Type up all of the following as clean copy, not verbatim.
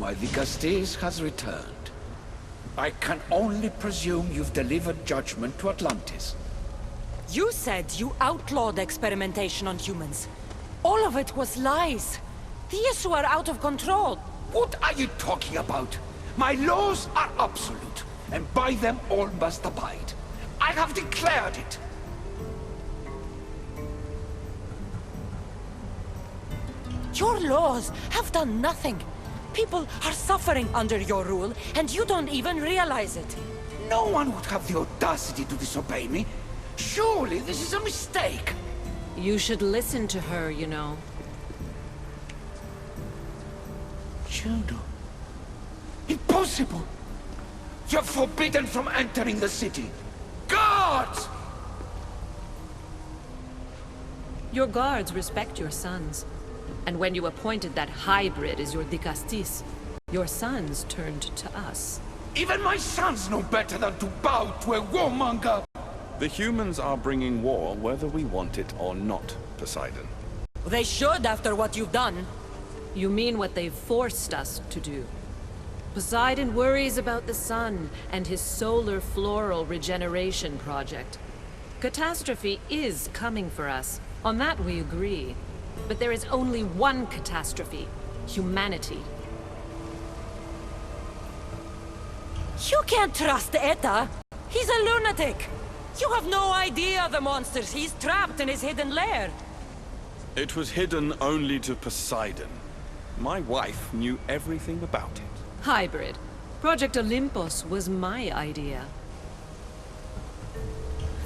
My Vicastes has returned. I can only presume you've delivered judgment to Atlantis. You said you outlawed experimentation on humans. All of it was lies. The issue are out of control. What are you talking about? My laws are absolute, and by them all must abide. I have declared it. Your laws have done nothing. People are suffering under your rule, and you don't even realize it. No one would have the audacity to disobey me. Surely this is a mistake. You should listen to her, you know. Juno. Impossible! You're forbidden from entering the city. Guards! Your guards respect your sons. And when you appointed that hybrid as your Dicastis, your sons turned to us. Even my sons know better than to bow to a warmonger! The humans are bringing war whether we want it or not, Poseidon. They should after what you've done. You mean what they've forced us to do. Poseidon worries about the sun and his solar floral regeneration project. Catastrophe is coming for us. On that we agree. But there is only one catastrophe: humanity. You can't trust Eta. He's a lunatic. You have no idea the monsters he's trapped in his hidden lair. It was hidden only to Poseidon. My wife knew everything about it. Hybrid. Project Olympus was my idea.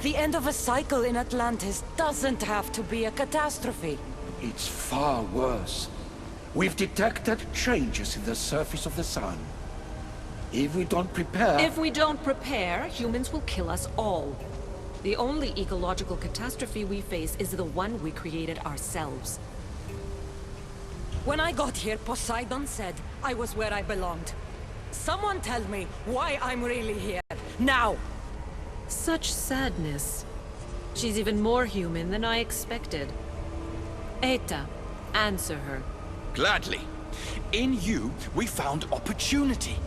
The end of a cycle in Atlantis doesn't have to be a catastrophe. It's far worse. We've detected changes in the surface of the sun. If we don't prepare... If we don't prepare, humans will kill us all. The only ecological catastrophe we face is the one we created ourselves. When I got here, Poseidon said I was where I belonged. Someone tell me why I'm really here, now! Such sadness. She's even more human than I expected. Eta, answer her. Gladly. In you, we found opportunity.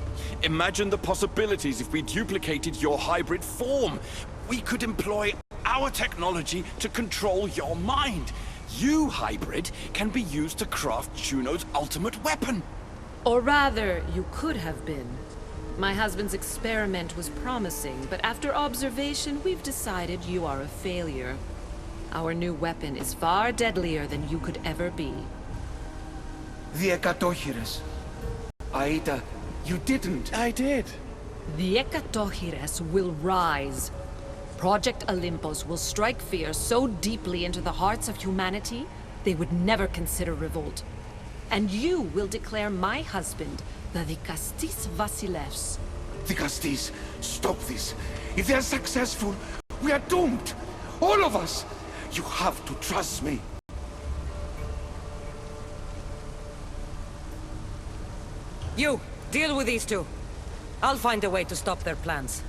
Imagine the possibilities if we duplicated your hybrid form. We could employ our technology to control your mind. You, hybrid, can be used to craft Juno's ultimate weapon. Or rather, you could have been. My husband's experiment was promising, but after observation, we've decided you are a failure. Our new weapon is far deadlier than you could ever be. The Ekatochires. Aida, you didn't. I did. The Ekatochires will rise. Project Olympus will strike fear so deeply into the hearts of humanity, they would never consider revolt. And you will declare my husband the Dicastis Vasilevs. Vicastes, stop this. If they are successful, we are doomed. All of us. You have to trust me. You, deal with these two. I'll find a way to stop their plans.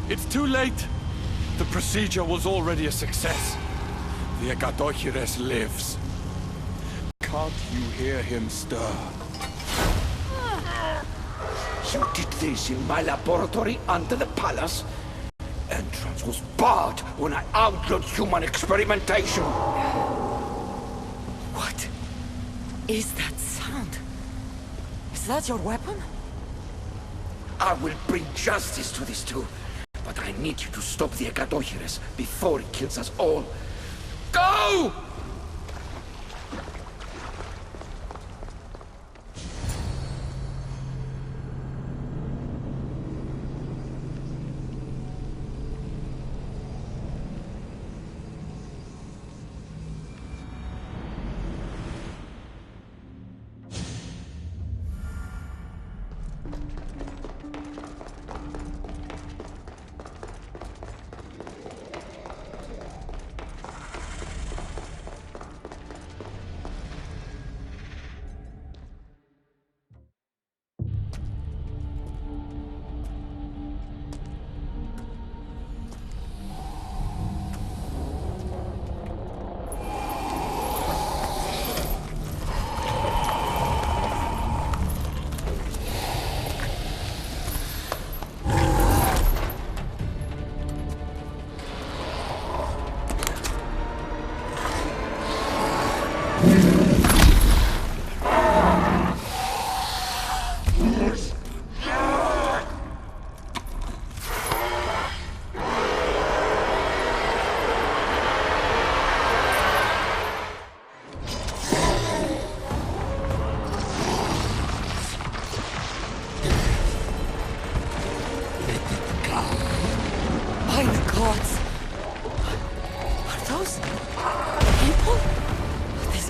It's too late. The procedure was already a success. The Ekatochires lives. Can't you hear him stir? You did this in my laboratory under the palace. Entrance was barred when I outlawed human experimentation. What is that sound? Is that your weapon? I will bring justice to these two. But I need you to stop the Ekatochires before it kills us all. Go!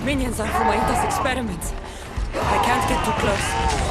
Minions are from Ata's experiments. I can't get too close.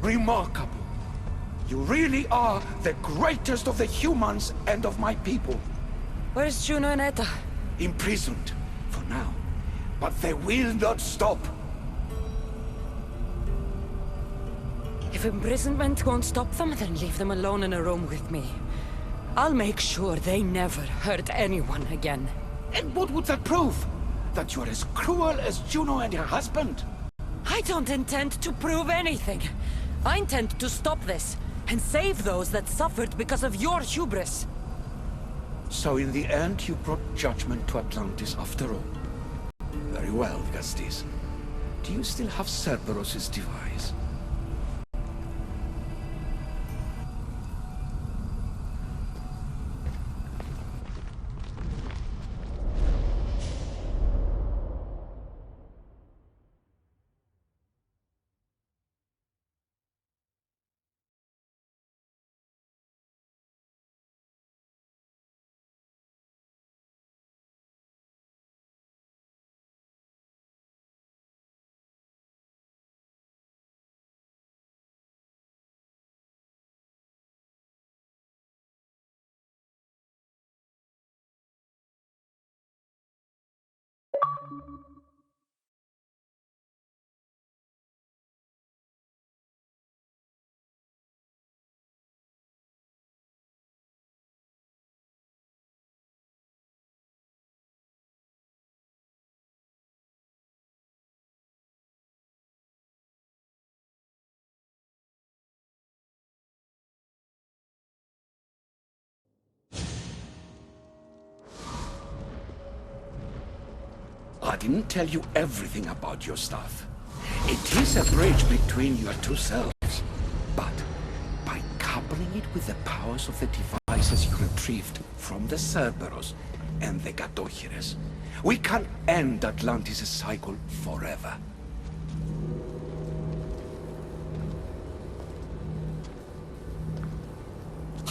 Remarkable. You really are the greatest of the humans and of my people. Where's Juno and Etta? Imprisoned, for now. But they will not stop. If imprisonment won't stop them, then leave them alone in a room with me. I'll make sure they never hurt anyone again. And what would that prove? That you're as cruel as Juno and her husband? I don't intend to prove anything. I intend to stop this, and save those that suffered because of your hubris. So in the end, you brought judgment to Atlantis after all. Very well, Gastis. Do you still have Cerberus' device? I didn't tell you everything about your stuff. It is a bridge between your two selves. But by coupling it with the powers of the devices you retrieved from the Cerberus and the Gatochires, we can end Atlantis' cycle forever.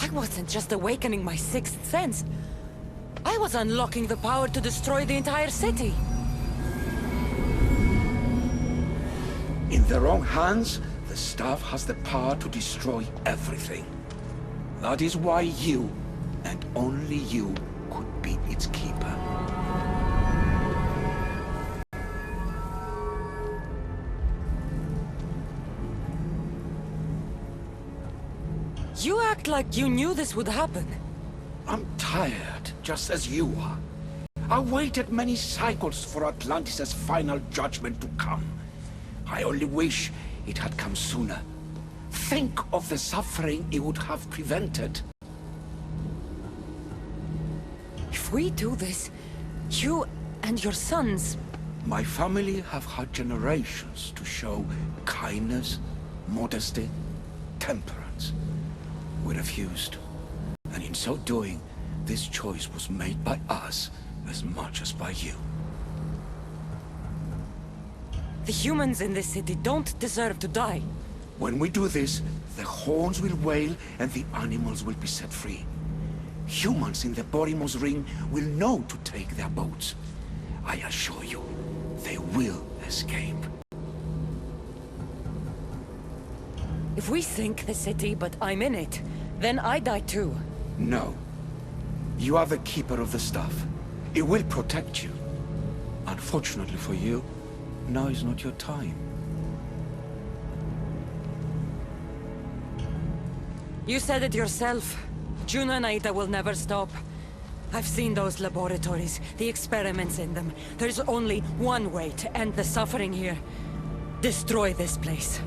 I wasn't just awakening my sixth sense. I was unlocking the power to destroy the entire city. In the wrong hands, the staff has the power to destroy everything. That is why you, and only you, could be its keeper. You act like you knew this would happen. I'm tired, just as you are. I waited many cycles for Atlantis' final judgment to come. I only wish it had come sooner. Think of the suffering it would have prevented. If we do this, you and your sons... My family have had generations to show kindness, modesty, temperance. We refused. And in so doing, this choice was made by us as much as by you. The humans in this city don't deserve to die. When we do this, the horns will wail and the animals will be set free. Humans in the Borymos Ring will know to take their boats. I assure you, they will escape. If we sink the city, but I'm in it, then I die too. No. You are the keeper of the stuff. It will protect you. Unfortunately for you, now is not your time. You said it yourself. Juno and Aida will never stop. I've seen those laboratories, the experiments in them. There's only one way to end the suffering here. Destroy this place.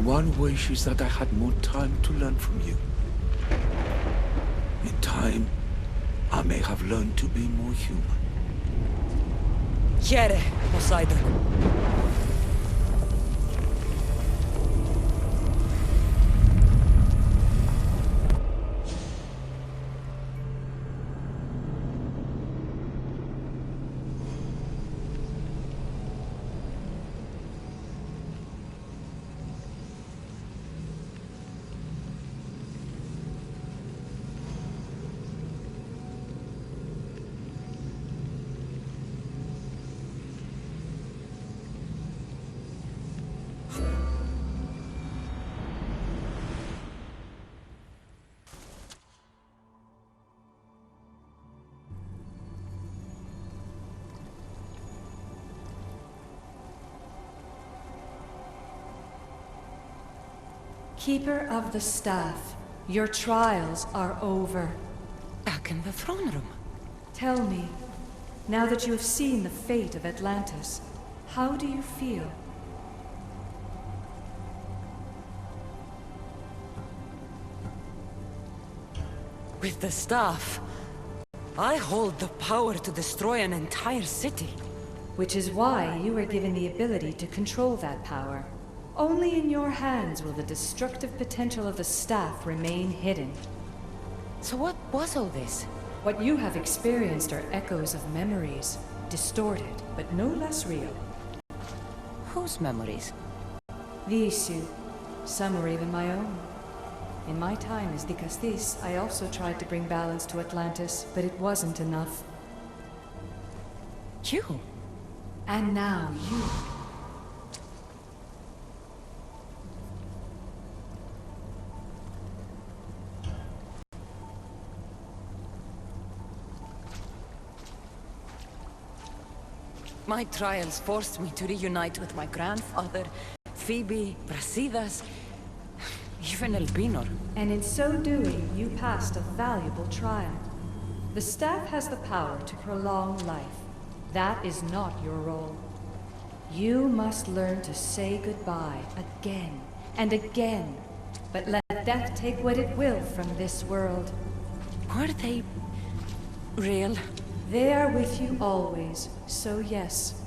one wish is that I had more time to learn from you. In time, I may have learned to be more human. Here, Poseidon. Keeper of the Staff, your trials are over. Back in the throne room. Tell me, now that you have seen the fate of Atlantis, how do you feel? With the staff, I hold the power to destroy an entire city. Which is why you were given the ability to control that power. Only in your hands will the destructive potential of the staff remain hidden. So what was all this? What you have experienced are echoes of memories, distorted, but no less real. Whose memories? The issue. Some are even my own. In my time as Dikastis, I also tried to bring balance to Atlantis, but it wasn't enough. You? And now you. My trials forced me to reunite with my grandfather, Phoebe, Brasidas, even Elpinor. And in so doing, you passed a valuable trial. The staff has the power to prolong life. That is not your role. You must learn to say goodbye again and again, but let death take what it will from this world. Were they real? They are with you always, so yes.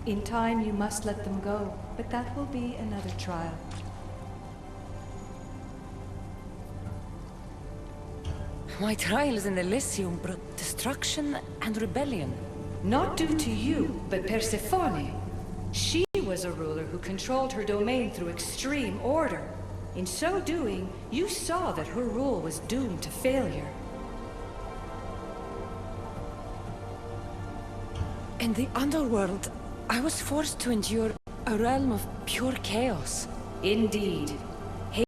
In time you must let them go, but that will be another trial. My trials in Elysium brought destruction and rebellion. Not due to you, but Persephone. She was a ruler who controlled her domain through extreme order. In so doing, you saw that her rule was doomed to failure. In the underworld, I was forced to endure a realm of pure chaos. Indeed.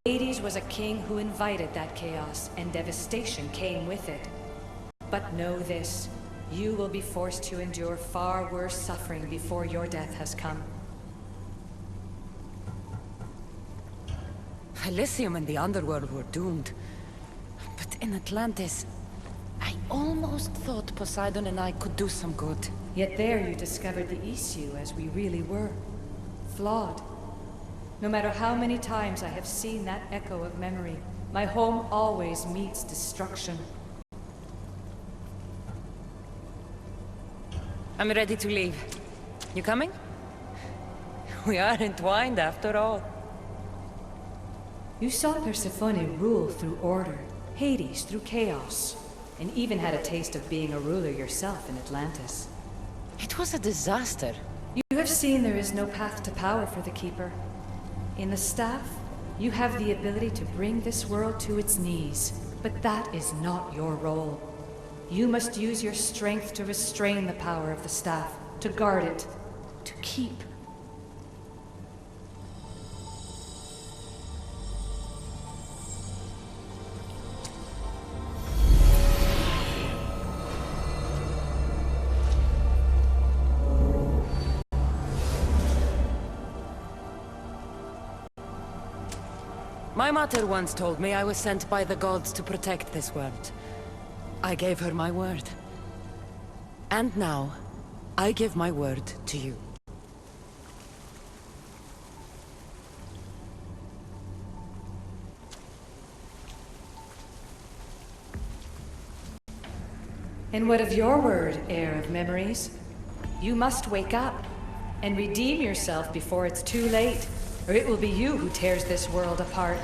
Hades was a king who invited that chaos, and devastation came with it. But know this, you will be forced to endure far worse suffering before your death has come. Elysium and the underworld were doomed. But in Atlantis, I almost thought Poseidon and I could do some good. Yet there you discovered the issue as we really were. Flawed. No matter how many times I have seen that echo of memory, my home always meets destruction. I'm ready to leave. You coming? We are entwined after all. You saw Persephone rule through order, Hades through chaos, and even had a taste of being a ruler yourself in Atlantis. It was a disaster. You have seen there is no path to power for the Keeper. In the staff, you have the ability to bring this world to its knees, but that is not your role. You must use your strength to restrain the power of the staff, to guard it, to keep. My mother once told me I was sent by the gods to protect this world. I gave her my word. And now, I give my word to you. And what of your word, heir of memories? You must wake up and redeem yourself before it's too late, or it will be you who tears this world apart.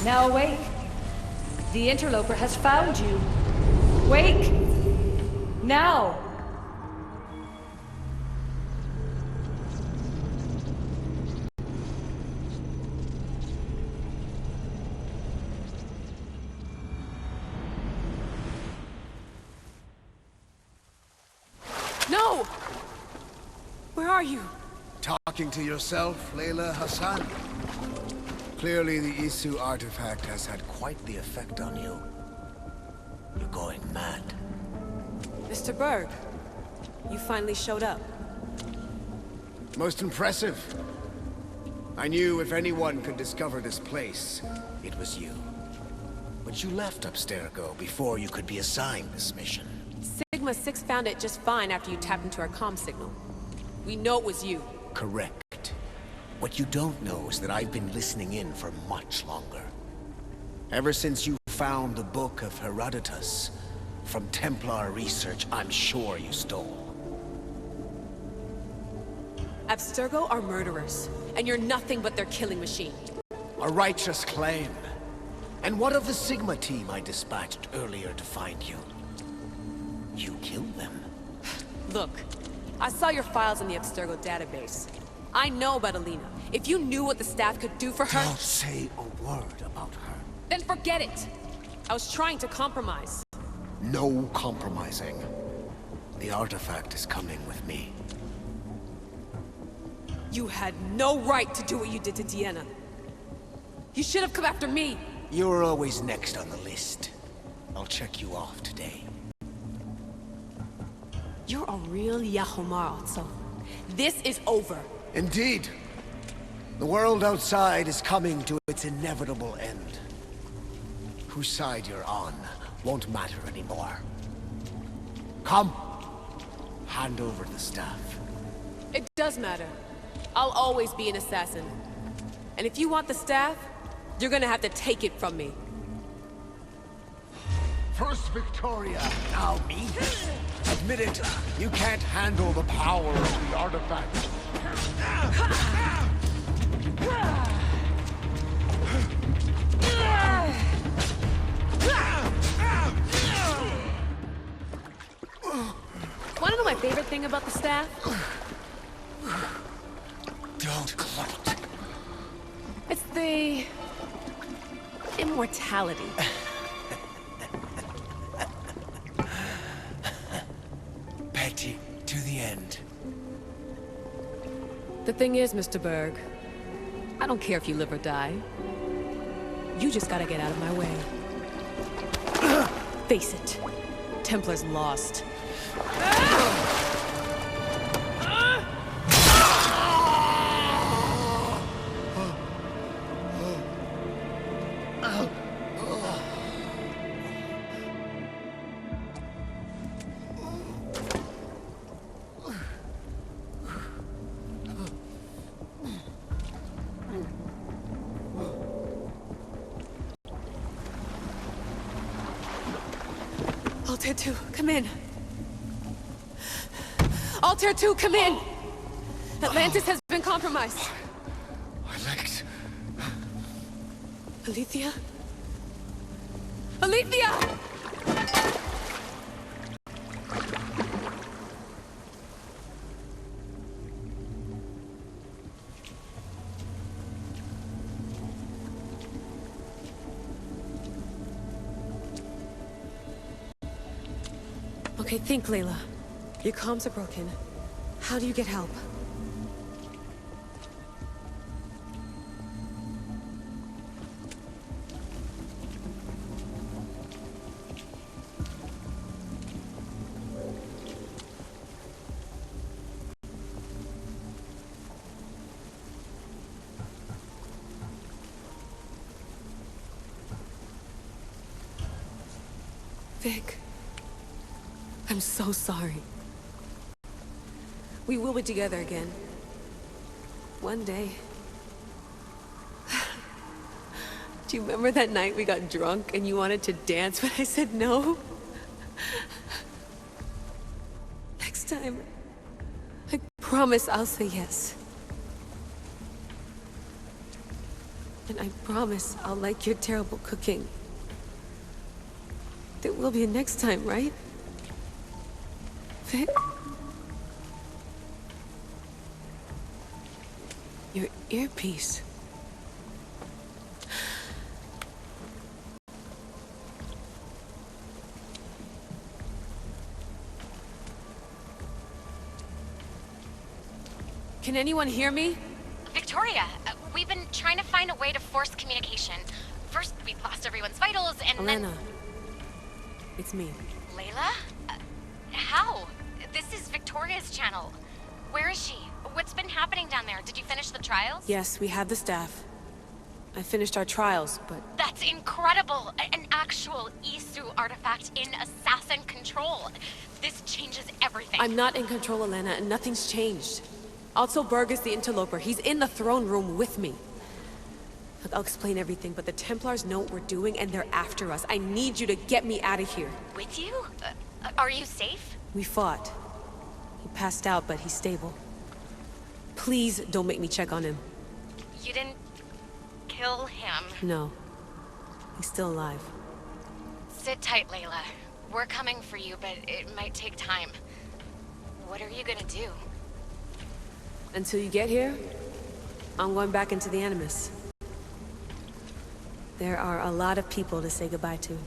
Now awake. The interloper has found you. Wake! Now! No! Where are you? Talking to yourself, Layla Hassan? Clearly the Isu artifact has had quite the effect on you. You're going mad. Mr. Berg, you finally showed up. Most impressive. I knew if anyone could discover this place, it was you. But you left Abstergo before you could be assigned this mission. Sigma 6 found it just fine after you tapped into our comm signal. We know it was you. Correct. What you don't know is that I've been listening in for much longer. Ever since you found the Book of Herodotus, from Templar research I'm sure you stole. Abstergo are murderers, and you're nothing but their killing machine. A righteous claim. And what of the Sigma team I dispatched earlier to find you? You killed them. Look, I saw your files in the Abstergo database. I know about Alina. If you knew what the staff could do for her... Don't say a word about her. Then forget it! I was trying to compromise. No compromising. The artifact is coming with me. You had no right to do what you did to Deanna. You should have come after me! You're always next on the list. I'll check you off today. You're a real Yahomar, so this is over. Indeed. The world outside is coming to its inevitable end. Whose side you're on won't matter anymore. Come. Hand over the staff. It does matter. I'll always be an assassin. And if you want the staff, you're gonna have to take it from me. First Victoria, now me. Admit it, you can't handle the power of the artifact. Wanna know my favorite thing about the staff? Don't gloat. It's the... immortality. Petty to the end. The thing is, Mr. Berg, I don't care if you live or die. You just gotta get out of my way. Face it, Templar's lost. Altair 2, come in. Altair 2, come in! Atlantis has been compromised. I liked... Alethea? Alethea! Okay, think, Layla. Your comms are broken. How do you get help? Vic. I'm so sorry. We will be together again. One day. Do you remember that night we got drunk and you wanted to dance, but I said no? time, I promise I'll say yes. And I promise I'll like your terrible cooking. There will be a next time, right? Vic? Your earpiece. Can anyone hear me? Victoria, we've been trying to find a way to force communication. First, we lost everyone's vitals, and Elena. It's me. Layla? How? This is Victoria's channel. Where is she? What's been happening down there? Did you finish the trials? Yes, we have the staff. I finished our trials, but... That's incredible! An actual Isu artifact in assassin control. This changes everything. I'm not in control, Elena, and nothing's changed. Also, Berg is the interloper. He's in the throne room with me. Look, I'll explain everything, but the Templars know what we're doing, and they're after us. I need you to get me out of here. With you? Are you safe? We fought. He passed out, but he's stable. Please don't make me check on him. You didn't kill him. No. He's still alive. Sit tight, Layla. We're coming for you, but it might take time. What are you gonna do? Until you get here, I'm going back into the Animus. There are a lot of people to say goodbye to.